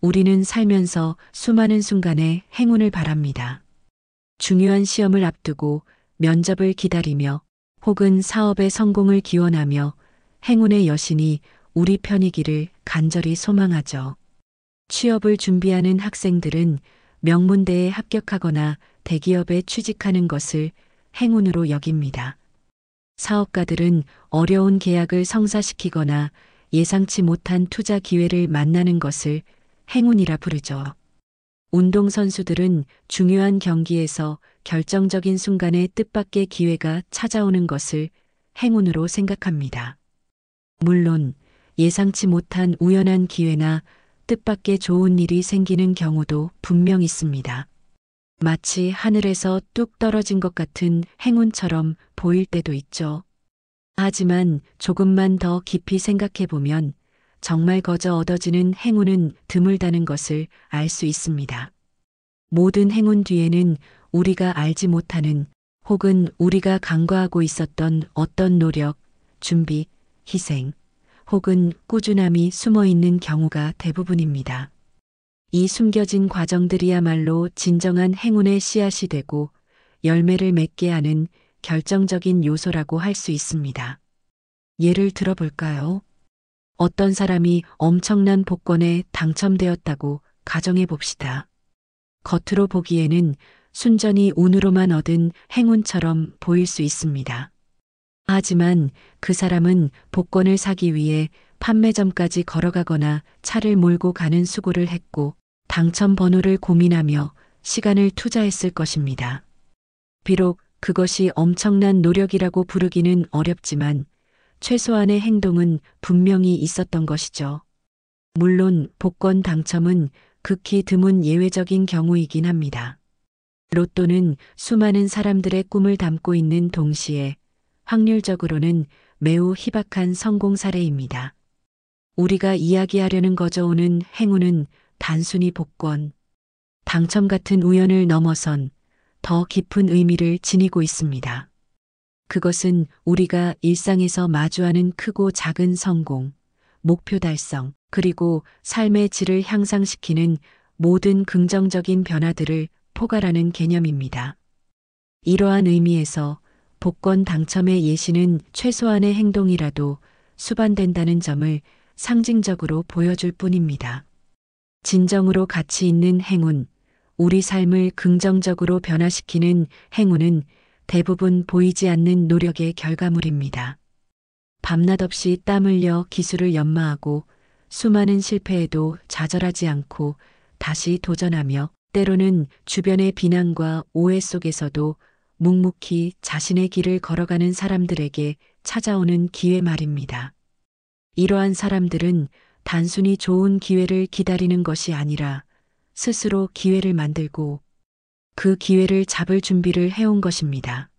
우리는 살면서 수많은 순간에 행운을 바랍니다. 중요한 시험을 앞두고 면접을 기다리며 혹은 사업의 성공을 기원하며 행운의 여신이 우리 편이기를 간절히 소망하죠. 취업을 준비하는 학생들은 명문대에 합격하거나 대기업에 취직하는 것을 행운으로 여깁니다. 사업가들은 어려운 계약을 성사시키거나 예상치 못한 투자 기회를 만나는 것을 행운이라 부르죠. 운동선수들은 중요한 경기에서 결정적인 순간에 뜻밖의 기회가 찾아오는 것을 행운으로 생각합니다. 물론 예상치 못한 우연한 기회나 뜻밖의 좋은 일이 생기는 경우도 분명 있습니다. 마치 하늘에서 뚝 떨어진 것 같은 행운처럼 보일 때도 있죠. 하지만 조금만 더 깊이 생각해 보면 정말 거저 얻어지는 행운은 드물다는 것을 알 수 있습니다. 모든 행운 뒤에는 우리가 알지 못하는 혹은 우리가 간과하고 있었던 어떤 노력, 준비, 희생, 혹은 꾸준함이 숨어 있는 경우가 대부분입니다. 이 숨겨진 과정들이야말로 진정한 행운의 씨앗이 되고 열매를 맺게 하는 결정적인 요소라고 할 수 있습니다. 예를 들어 볼까요? 어떤 사람이 엄청난 복권에 당첨되었다고 가정해 봅시다. 겉으로 보기에는 순전히 운으로만 얻은 행운처럼 보일 수 있습니다. 하지만 그 사람은 복권을 사기 위해 판매점까지 걸어가거나 차를 몰고 가는 수고를 했고 당첨 번호를 고민하며 시간을 투자했을 것입니다. 비록 그것이 엄청난 노력이라고 부르기는 어렵지만 최소한의 행동은 분명히 있었던 것이죠. 물론 복권 당첨은 극히 드문 예외적인 경우이긴 합니다. 로또는 수많은 사람들의 꿈을 담고 있는 동시에 확률적으로는 매우 희박한 성공 사례입니다. 우리가 이야기하려는 거저 오는 행운은 단순히 복권, 당첨 같은 우연을 넘어선 더 깊은 의미를 지니고 있습니다. 그것은 우리가 일상에서 마주하는 크고 작은 성공, 목표 달성, 그리고 삶의 질을 향상시키는 모든 긍정적인 변화들을 포괄하는 개념입니다. 이러한 의미에서 복권 당첨의 예시는 최소한의 행동이라도 수반된다는 점을 상징적으로 보여줄 뿐입니다. 진정으로 가치 있는 행운, 우리 삶을 긍정적으로 변화시키는 행운은 대부분 보이지 않는 노력의 결과물입니다. 밤낮 없이 땀 흘려 기술을 연마하고 수많은 실패에도 좌절하지 않고 다시 도전하며 때로는 주변의 비난과 오해 속에서도 묵묵히 자신의 길을 걸어가는 사람들에게 찾아오는 기회 말입니다. 이러한 사람들은 단순히 좋은 기회를 기다리는 것이 아니라 스스로 기회를 만들고 그 기회를 잡을 준비를 해온 것입니다.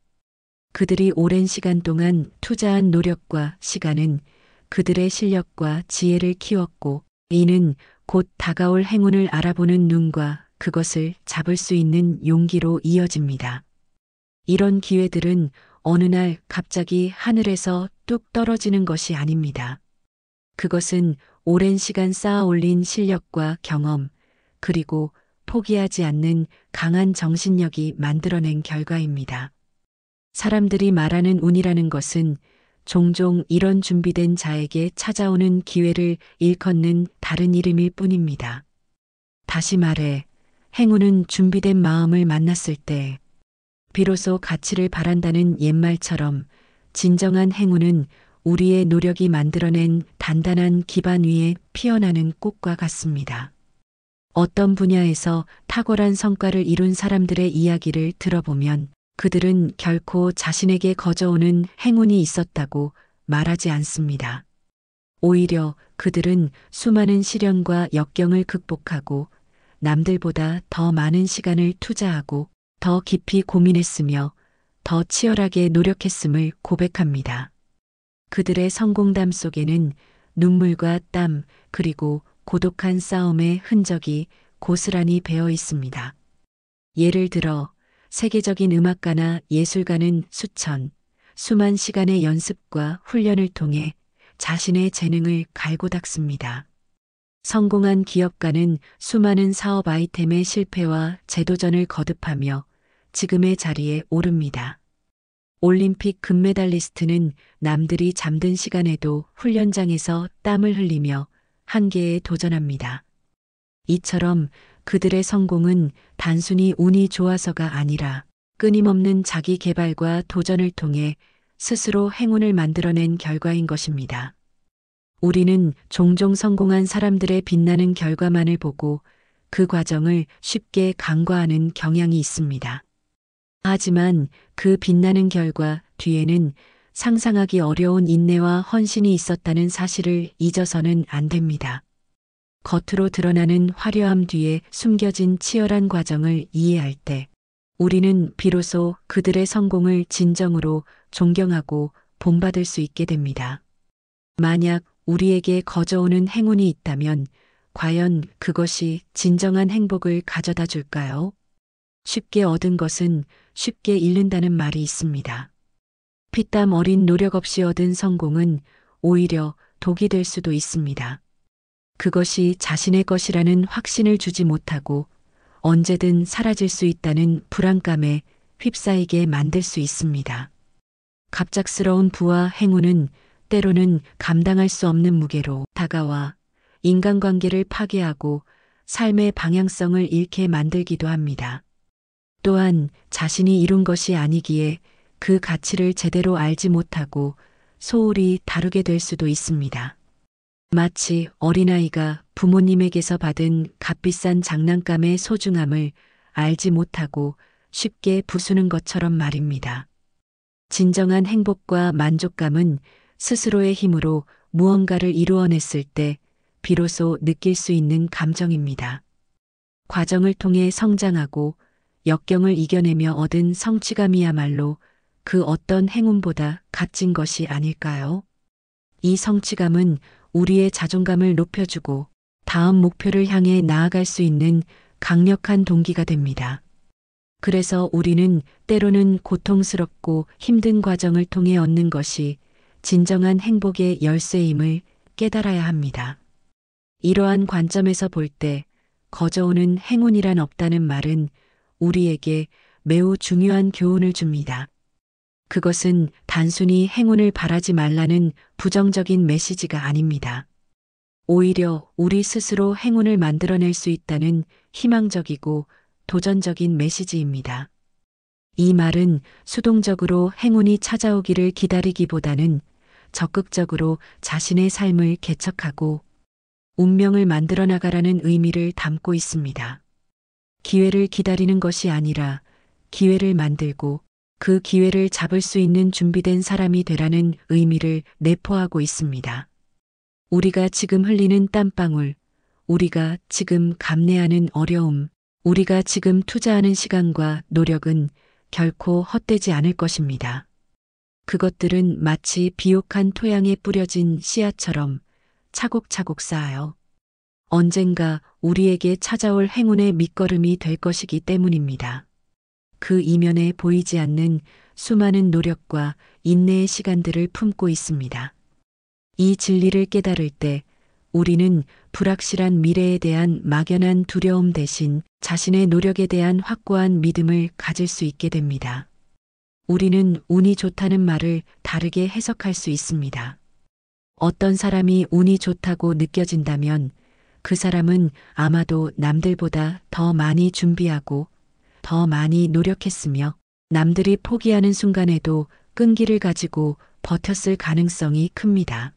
그들이 오랜 시간 동안 투자한 노력과 시간은 그들의 실력과 지혜를 키웠고 이는 곧 다가올 행운을 알아보는 눈과 그것을 잡을 수 있는 용기로 이어집니다. 이런 기회들은 어느 날 갑자기 하늘에서 뚝 떨어지는 것이 아닙니다. 그것은 오랜 시간 쌓아 올린 실력과 경험, 그리고 포기하지 않는 강한 정신력이 만들어낸 결과입니다. 사람들이 말하는 운이라는 것은 종종 이런 준비된 자에게 찾아오는 기회를 일컫는 다른 이름일 뿐입니다. 다시 말해, 행운은 준비된 마음을 만났을 때, 비로소 가치를 바란다는 옛말처럼 진정한 행운은 우리의 노력이 만들어낸 단단한 기반 위에 피어나는 꽃과 같습니다. 어떤 분야에서 탁월한 성과를 이룬 사람들의 이야기를 들어보면 그들은 결코 자신에게 거저오는 행운이 있었다고 말하지 않습니다. 오히려 그들은 수많은 시련과 역경을 극복하고 남들보다 더 많은 시간을 투자하고 더 깊이 고민했으며 더 치열하게 노력했음을 고백합니다. 그들의 성공담 속에는 눈물과 땀 그리고 고독한 싸움의 흔적이 고스란히 배어 있습니다. 예를 들어 세계적인 음악가나 예술가는 수만 시간의 연습과 훈련을 통해 자신의 재능을 갈고 닦습니다. 성공한 기업가는 수많은 사업 아이템의 실패와 재도전을 거듭하며 지금의 자리에 오릅니다. 올림픽 금메달리스트는 남들이 잠든 시간에도 훈련장에서 땀을 흘리며 한계에 도전합니다. 이처럼 그들의 성공은 단순히 운이 좋아서가 아니라 끊임없는 자기 개발과 도전을 통해 스스로 행운을 만들어낸 결과인 것입니다. 우리는 종종 성공한 사람들의 빛나는 결과만을 보고 그 과정을 쉽게 간과하는 경향이 있습니다. 하지만 그 빛나는 결과 뒤에는 상상하기 어려운 인내와 헌신이 있었다는 사실을 잊어서는 안 됩니다. 겉으로 드러나는 화려함 뒤에 숨겨진 치열한 과정을 이해할 때 우리는 비로소 그들의 성공을 진정으로 존경하고 본받을 수 있게 됩니다. 만약 우리에게 거저오는 행운이 있다면 과연 그것이 진정한 행복을 가져다 줄까요? 쉽게 얻은 것은 쉽게 잃는다는 말이 있습니다. 피땀 어린 노력 없이 얻은 성공은 오히려 독이 될 수도 있습니다. 그것이 자신의 것이라는 확신을 주지 못하고 언제든 사라질 수 있다는 불안감에 휩싸이게 만들 수 있습니다. 갑작스러운 부와 행운은 때로는 감당할 수 없는 무게로 다가와 인간관계를 파괴하고 삶의 방향성을 잃게 만들기도 합니다. 또한 자신이 이룬 것이 아니기에 그 가치를 제대로 알지 못하고 소홀히 다루게 될 수도 있습니다. 마치 어린아이가 부모님에게서 받은 값비싼 장난감의 소중함을 알지 못하고 쉽게 부수는 것처럼 말입니다. 진정한 행복과 만족감은 스스로의 힘으로 무언가를 이루어냈을 때 비로소 느낄 수 있는 감정입니다. 과정을 통해 성장하고 역경을 이겨내며 얻은 성취감이야말로 그 어떤 행운보다 값진 것이 아닐까요? 이 성취감은 우리의 자존감을 높여주고 다음 목표를 향해 나아갈 수 있는 강력한 동기가 됩니다. 그래서 우리는 때로는 고통스럽고 힘든 과정을 통해 얻는 것이 진정한 행복의 열쇠임을 깨달아야 합니다. 이러한 관점에서 볼 때 거저오는 행운이란 없다는 말은 우리에게 매우 중요한 교훈을 줍니다. 그것은 단순히 행운을 바라지 말라는 부정적인 메시지가 아닙니다. 오히려 우리 스스로 행운을 만들어낼 수 있다는 희망적이고 도전적인 메시지입니다. 이 말은 수동적으로 행운이 찾아오기를 기다리기보다는 적극적으로 자신의 삶을 개척하고 운명을 만들어 나가라는 의미를 담고 있습니다. 기회를 기다리는 것이 아니라 기회를 만들고 그 기회를 잡을 수 있는 준비된 사람이 되라는 의미를 내포하고 있습니다. 우리가 지금 흘리는 땀방울, 우리가 지금 감내하는 어려움, 우리가 지금 투자하는 시간과 노력은 결코 헛되지 않을 것입니다. 그것들은 마치 비옥한 토양에 뿌려진 씨앗처럼 차곡차곡 쌓아요. 언젠가 우리에게 찾아올 행운의 밑거름이 될 것이기 때문입니다. 그 이면에 보이지 않는 수많은 노력과 인내의 시간들을 품고 있습니다. 이 진리를 깨달을 때 우리는 불확실한 미래에 대한 막연한 두려움 대신 자신의 노력에 대한 확고한 믿음을 가질 수 있게 됩니다. 우리는 운이 좋다는 말을 다르게 해석할 수 있습니다. 어떤 사람이 운이 좋다고 느껴진다면 그 사람은 아마도 남들보다 더 많이 준비하고 더 많이 노력했으며 남들이 포기하는 순간에도 끈기를 가지고 버텼을 가능성이 큽니다.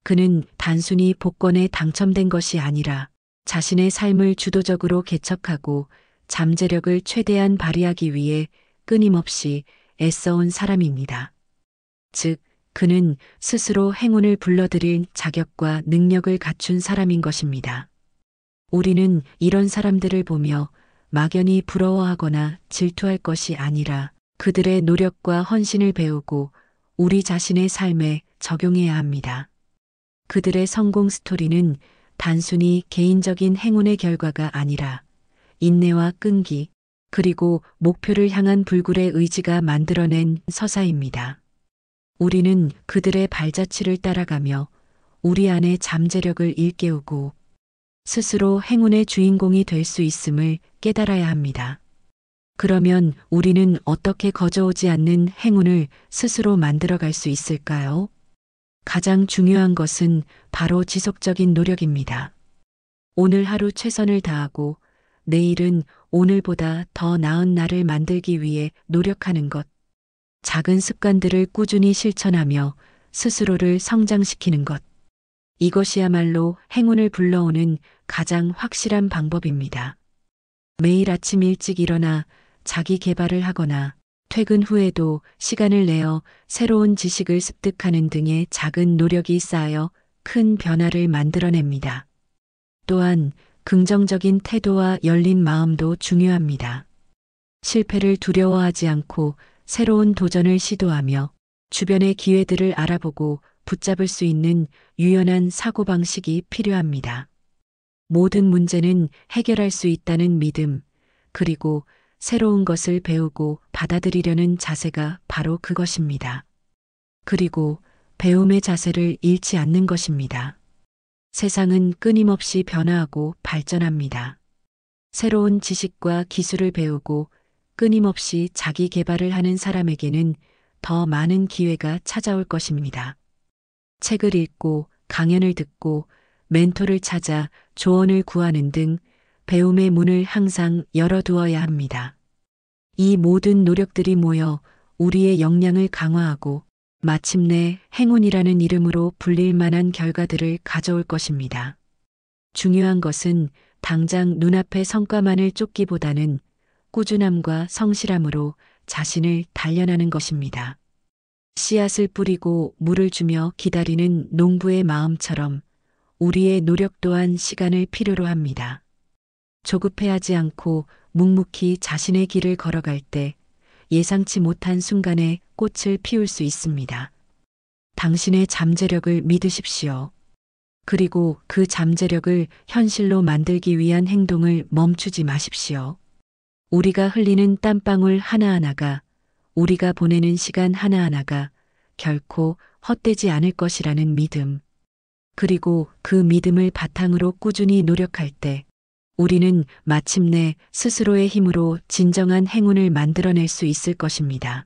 그는 단순히 복권에 당첨된 것이 아니라 자신의 삶을 주도적으로 개척하고 잠재력을 최대한 발휘하기 위해 끊임없이 애써온 사람입니다. 즉, 그는 스스로 행운을 불러들일 자격과 능력을 갖춘 사람인 것입니다. 우리는 이런 사람들을 보며 막연히 부러워하거나 질투할 것이 아니라 그들의 노력과 헌신을 배우고 우리 자신의 삶에 적용해야 합니다. 그들의 성공 스토리는 단순히 개인적인 행운의 결과가 아니라 인내와 끈기, 그리고 목표를 향한 불굴의 의지가 만들어낸 서사입니다. 우리는 그들의 발자취를 따라가며 우리 안의 잠재력을 일깨우고 스스로 행운의 주인공이 될 수 있음을 깨달아야 합니다. 그러면 우리는 어떻게 거저오지 않는 행운을 스스로 만들어갈 수 있을까요? 가장 중요한 것은 바로 지속적인 노력입니다. 오늘 하루 최선을 다하고 내일은 오늘보다 더 나은 날을 만들기 위해 노력하는 것. 작은 습관들을 꾸준히 실천하며 스스로를 성장시키는 것. 이것이야말로 행운을 불러오는 가장 확실한 방법입니다. 매일 아침 일찍 일어나 자기 개발을 하거나 퇴근 후에도 시간을 내어 새로운 지식을 습득하는 등의 작은 노력이 쌓여 큰 변화를 만들어냅니다. 또한 긍정적인 태도와 열린 마음도 중요합니다. 실패를 두려워하지 않고 새로운 도전을 시도하며 주변의 기회들을 알아보고 붙잡을 수 있는 유연한 사고방식이 필요합니다. 모든 문제는 해결할 수 있다는 믿음, 그리고 새로운 것을 배우고 받아들이려는 자세가 바로 그것입니다. 그리고 배움의 자세를 잃지 않는 것입니다. 세상은 끊임없이 변화하고 발전합니다. 새로운 지식과 기술을 배우고 끊임없이 자기 개발을 하는 사람에게는 더 많은 기회가 찾아올 것입니다. 책을 읽고 강연을 듣고 멘토를 찾아 조언을 구하는 등 배움의 문을 항상 열어두어야 합니다. 이 모든 노력들이 모여 우리의 역량을 강화하고 마침내 행운이라는 이름으로 불릴 만한 결과들을 가져올 것입니다. 중요한 것은 당장 눈앞의 성과만을 쫓기보다는 꾸준함과 성실함으로 자신을 단련하는 것입니다. 씨앗을 뿌리고 물을 주며 기다리는 농부의 마음처럼 우리의 노력 또한 시간을 필요로 합니다. 조급해하지 않고 묵묵히 자신의 길을 걸어갈 때 예상치 못한 순간에 꽃을 피울 수 있습니다. 당신의 잠재력을 믿으십시오. 그리고 그 잠재력을 현실로 만들기 위한 행동을 멈추지 마십시오. 우리가 흘리는 땀방울 하나하나가, 우리가 보내는 시간 하나하나가 결코 헛되지 않을 것이라는 믿음. 그리고 그 믿음을 바탕으로 꾸준히 노력할 때 우리는 마침내 스스로의 힘으로 진정한 행운을 만들어낼 수 있을 것입니다.